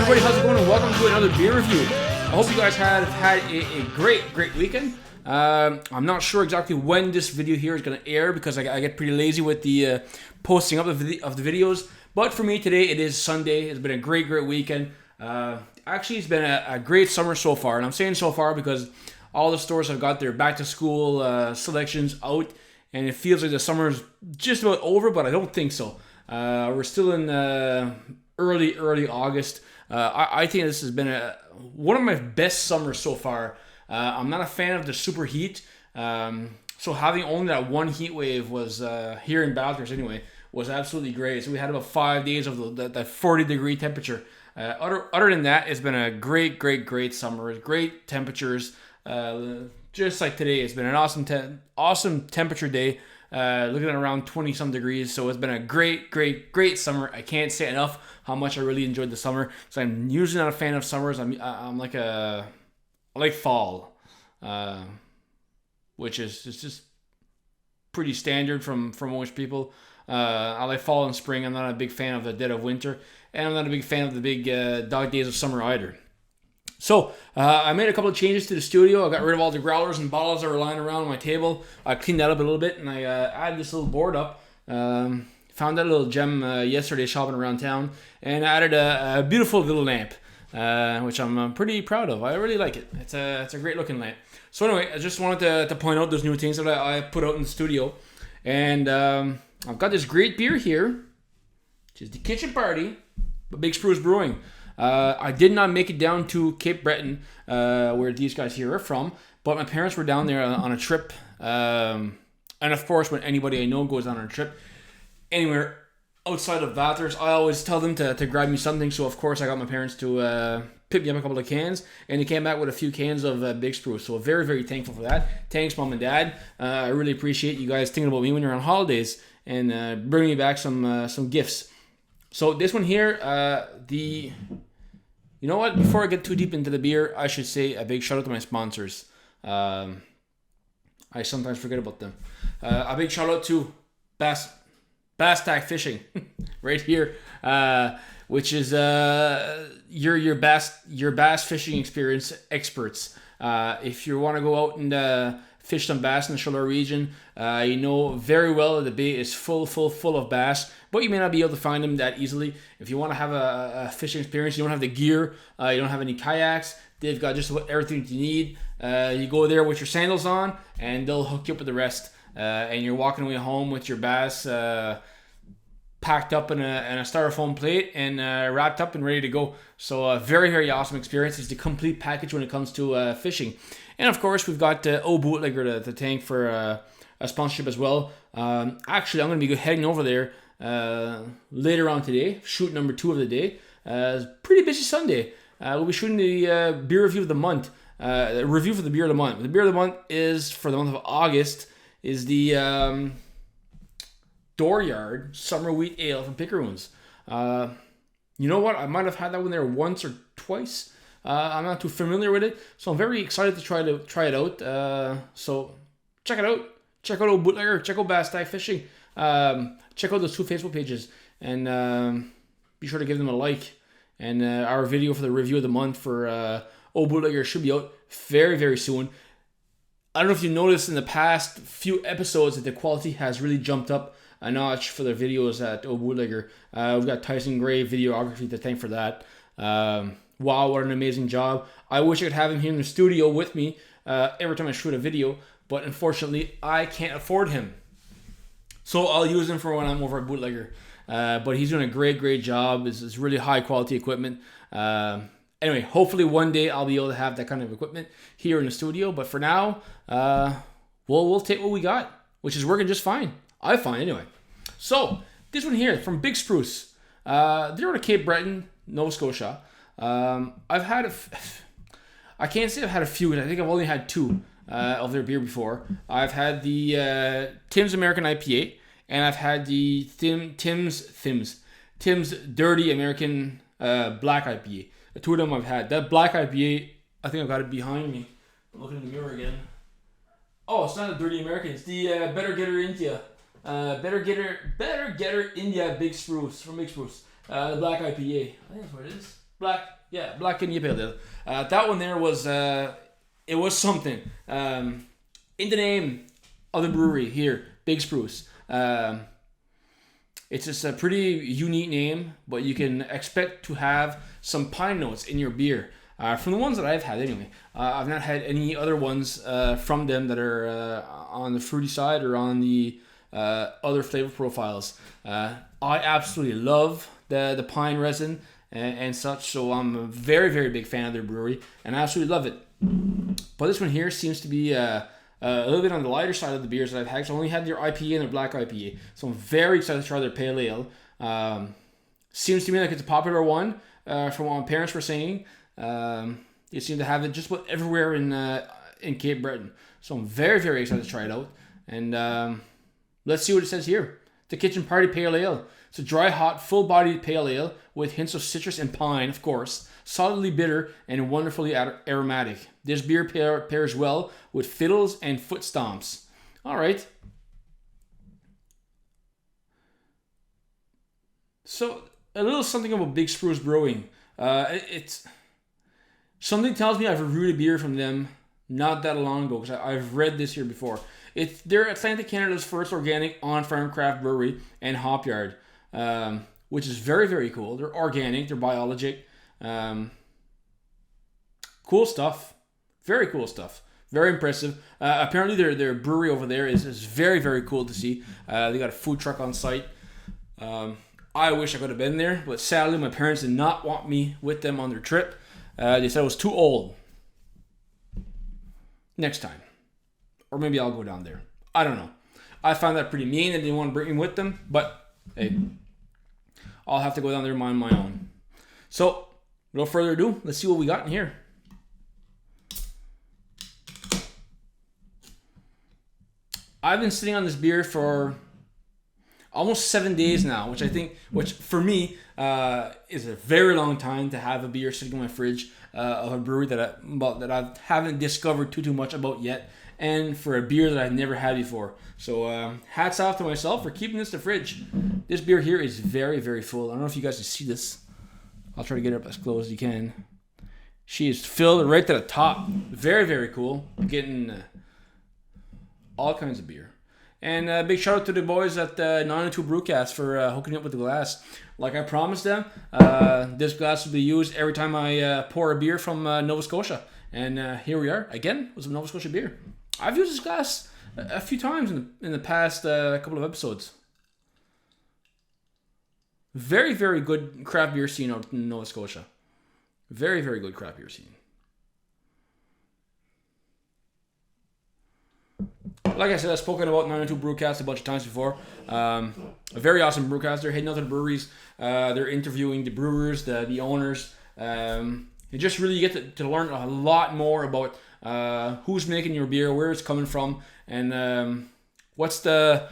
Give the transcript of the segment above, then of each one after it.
everybody, how's it going? And welcome to another beer review. I hope you guys have had a great weekend. I'm not sure exactly when this video here is going to air because I get pretty lazy with the posting up of the videos. But for me today, it is Sunday. It's been a great weekend. Actually, it's been a great summer so far. And I'm saying so far because all the stores have got their back to school selections out. And it feels like the summer's just about over, but I don't think so. We're still in early August. I think this has been one of my best summers so far. I'm not a fan of the super heat. So having only that one heat wave was here in Bathurst anyway was absolutely great. So we had about 5 days of that 40-degree temperature. Other than that, it's been a great summer. Great temperatures. Just like today, it's been an awesome temperature day. Looking at around 20-some degrees. So it's been a great summer. I can't say enough how much I really enjoyed the summer. So I'm usually not a fan of summers. I like fall, which is just pretty standard from most people. I like fall and spring. I'm not a big fan of the dead of winter, and I'm not a big fan of the big dog days of summer either. So, I made a couple of changes to the studio. I got rid of all the growlers and bottles that were lying around on my table. I cleaned that up a little bit, and I added this little board up. Found that little gem yesterday shopping around town, and added a beautiful little lamp, which I'm pretty proud of. I really like it. It's a great looking lamp. So anyway, I just wanted to point out those new things that I put out in the studio. And I've got this great beer here, which is the Kitchen Party by Big Spruce Brewing. I did not make it down to Cape Breton, where these guys here are from, but my parents were down there on a trip. And of course, when anybody I know goes on a trip anywhere outside of Bathurst, I always tell them to grab me something. So of course, I got my parents to pick me up a couple of cans, and they came back with a few cans of Big Spruce. So very thankful for that. Thanks, Mom and Dad. I really appreciate you guys thinking about me when you're on holidays and bringing me back some gifts. So this one here, you know what? Before I get too deep into the beer, I should say a big shout out to my sponsors. I sometimes forget about them. A big shout out to Bass Tag Fishing, right here, which is your bass fishing experience experts. If you want to go out and fish some bass in the Charlotte region, you know very well that the bay is full of bass, but you may not be able to find them that easily. If you want to have a fishing experience, you don't have the gear, you don't have any kayaks, they've got just about everything you need. You go there with your sandals on, and they'll hook you up with the rest. And you're walking away home with your bass packed up in a styrofoam plate and wrapped up and ready to go. So a very awesome experience. It's the complete package when it comes to fishing. And of course, we've got Bootlegger to thank for a sponsorship as well. Actually, I'm going to be heading over there later on today, shoot number 2 of the day. It's a pretty busy Sunday. We'll be shooting the beer review of the month. Review for the beer of the month. The beer of the month is for the month of August is the Dooryard Summer Wheat Ale from Pickeroons. You know what? I might have had that one there once or twice. I'm not too familiar with it, so I'm very excited to try it out. So check it out. Check out Old Bootlegger. Check out Bass Tag Fishing. Check out those 2 Facebook pages, and be sure to give them a like. And our video for the review of the month for Old Bootlegger should be out very soon. I don't know if you noticed in the past few episodes that the quality has really jumped up a notch for the videos at Old Bootlegger. We've got Tyson Gray videography to thank for that. Wow, what an amazing job. I wish I could have him here in the studio with me every time I shoot a video, but unfortunately, I can't afford him. So I'll use him for when I'm over at Bootlegger. But he's doing a great job. It's really high quality equipment. Anyway, hopefully one day I'll be able to have that kind of equipment here in the studio. But for now, we'll take what we got, which is working just fine. I find anyway. So this one here from Big Spruce. They're out of Cape Breton, Nova Scotia. I've had I can't say I've had a few. I think I've only had 2 of their beer before. I've had the Tim's American IPA, and I've had the Tim's Dirty American Black IPA. The 2 of them I've had. That Black IPA, I think I've got it behind me. I'm looking in the mirror again. Oh, it's not a Dirty American. It's the Better Getter India. Better Getter India Big Spruce from Big Spruce. The Black IPA. I think that's what it is. Black India Pale Ale. That one there was it was something. In the name of the brewery here, Big Spruce. It's just a pretty unique name, but you can expect to have some pine notes in your beer. From the ones that I've had anyway. I've not had any other ones from them that are on the fruity side or on the other flavor profiles. I absolutely love the pine resin and such, so I'm a very, very big fan of their brewery, and I absolutely love it. But this one here seems to be a little bit on the lighter side of the beers that I've had. So I only had their IPA and their black IPA, so I'm very excited to try their pale ale. Seems to me like it's a popular one from what my parents were saying. You seem to have it just about everywhere in Cape Breton, so I'm very, very excited to try it out. And let's see what it says here. The Kitchen Party Pale Ale. It's a dry, hot, full-bodied pale ale with hints of citrus and pine, of course, solidly bitter and wonderfully aromatic. This beer pairs well with fiddles and foot stomps. All right. So a little something about Big Spruce Brewing. It's something tells me I've reviewed a beer from them not that long ago, because I've read this here before. They're Atlantic Canada's first organic on-farm craft brewery and hop yard, which is very, very cool. They're organic, they're biologic. Cool stuff. Very cool stuff. Very impressive. Apparently their brewery over there is very, very cool to see. They got a food truck on site. I wish I could have been there, but sadly my parents did not want me with them on their trip. They said I was too old. Next time. Or maybe I'll go down there. I don't know. I found that pretty mean and didn't want to bring me with them, but hey, I'll have to go down there on my own. So, without further ado, let's see what we got in here. I've been sitting on this beer for almost 7 days now, which for me is a very long time to have a beer sitting in my fridge of a brewery that I haven't discovered too much about yet, and for a beer that I've never had before. So hats off to myself for keeping this in the fridge. This beer here is very, very full. I don't know if you guys can see this. I'll try to get it up as close as you can. She is filled right to the top. Very, very cool. Getting all kinds of beer. And a big shout out to the boys at 902 Brewcast for hooking up with the glass. Like I promised them, this glass will be used every time I pour a beer from Nova Scotia. And here we are, again, with some Nova Scotia beer. I've used this glass a few times in the past couple of episodes. Very, very good craft beer scene out in Nova Scotia. Very, very good craft beer scene. Like I said, I've spoken about 902 Brewcast a bunch of times before. A very awesome brewcast. They're heading out to the breweries. They're interviewing the brewers, the owners. You just really get to learn a lot more about who's making your beer, where it's coming from, and what's the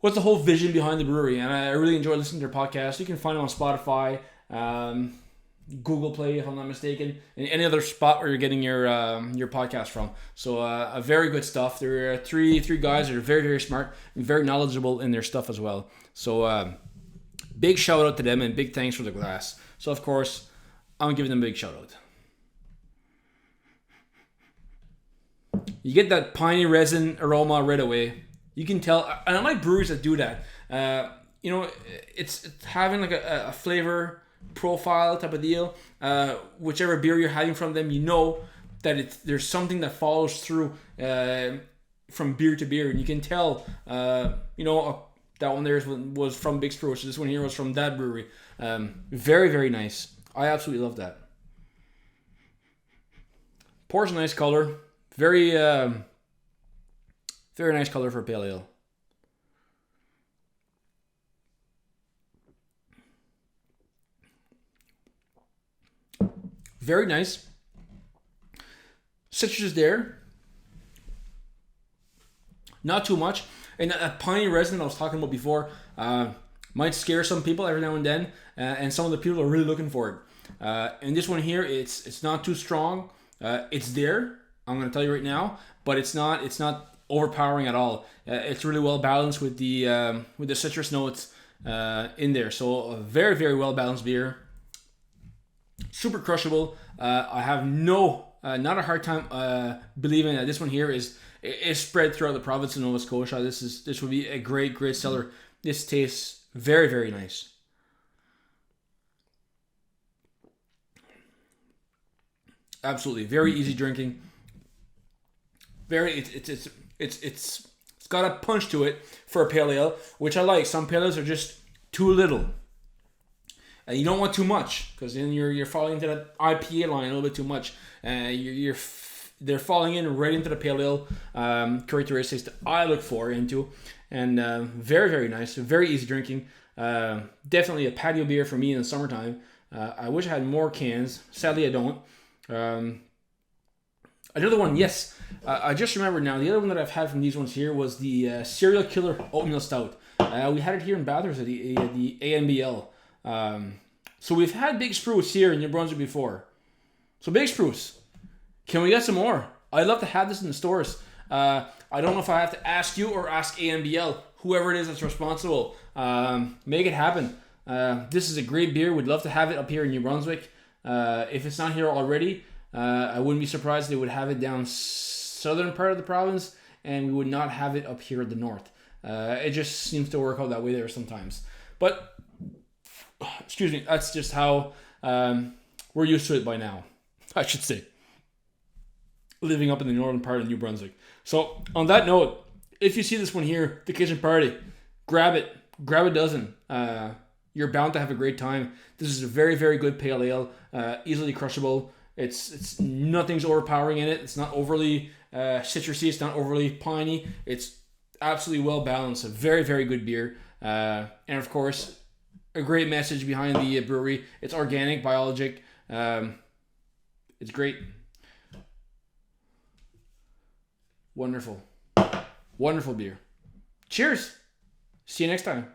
whole vision behind the brewery. And I really enjoy listening to their podcast. You can find them on Spotify, Google Play, if I'm not mistaken, and any other spot where you're getting your podcast from. So a very good stuff. There are three guys that are very, very smart and very knowledgeable in their stuff as well. So big shout out to them and big thanks for the glass. So of course, I'm giving them a big shout out. You get that piney resin aroma right away. You can tell, and I like breweries that do that. It's having like a flavor profile type of deal. Whichever beer you're having from them, you know that there's something that follows through from beer to beer, and you can tell. That one there was from Big Spruce. This one here was from that brewery. Very, very nice. I absolutely love that. Pours a nice color. Very, very nice color for a pale ale. Very nice. Citrus is there. Not too much. And that piney resin I was talking about before might scare some people every now and then. And some of the people are really looking for it. And this one here, it's not too strong. It's there. I'm going to tell you right now. But it's not overpowering at all. It's really well balanced with the citrus notes in there. So a very, very well balanced beer. super crushable. I have not a hard time believing that this one here is spread throughout the province of Nova Scotia. This would be a great seller. This tastes very nice. Absolutely, very easy drinking. It's got a punch to it for a pale ale, which I like. Some pale ales are just too little, and you don't want too much because then you're falling into that IPA line a little bit too much. They're falling in right into the pale ale characteristics that I look for into, and very nice, very easy drinking. Definitely a patio beer for me in the summertime. I wish I had more cans. Sadly, I don't. Another one, yes. I just remembered now. The other one that I've had from these ones here was the Serial Killer Oatmeal Stout. We had it here in Bathurst at the ANBL. So we've had Big Spruce here in New Brunswick before. So Big Spruce, can we get some more? I'd love to have this in the stores. I don't know if I have to ask you or ask ANBL, whoever it is that's responsible. Make it happen. This is a great beer. We'd love to have it up here in New Brunswick. If it's not here already, I wouldn't be surprised they would have it down southern part of the province, and we would not have it up here at the north. It just seems to work out that way there sometimes. But, excuse me, that's just how we're used to it by now, I should say, living up in the northern part of New Brunswick. So, on that note, if you see this one here, the kitchen party, grab it. Grab a dozen. You're bound to have a great time. This is a very good pale ale, easily crushable. It's nothing's overpowering in it. It's not overly citrusy. It's not overly piney. It's absolutely well balanced. A very good beer, and of course, a great message behind the brewery. It's organic, biologic. It's great. Wonderful beer. Cheers. See you next time.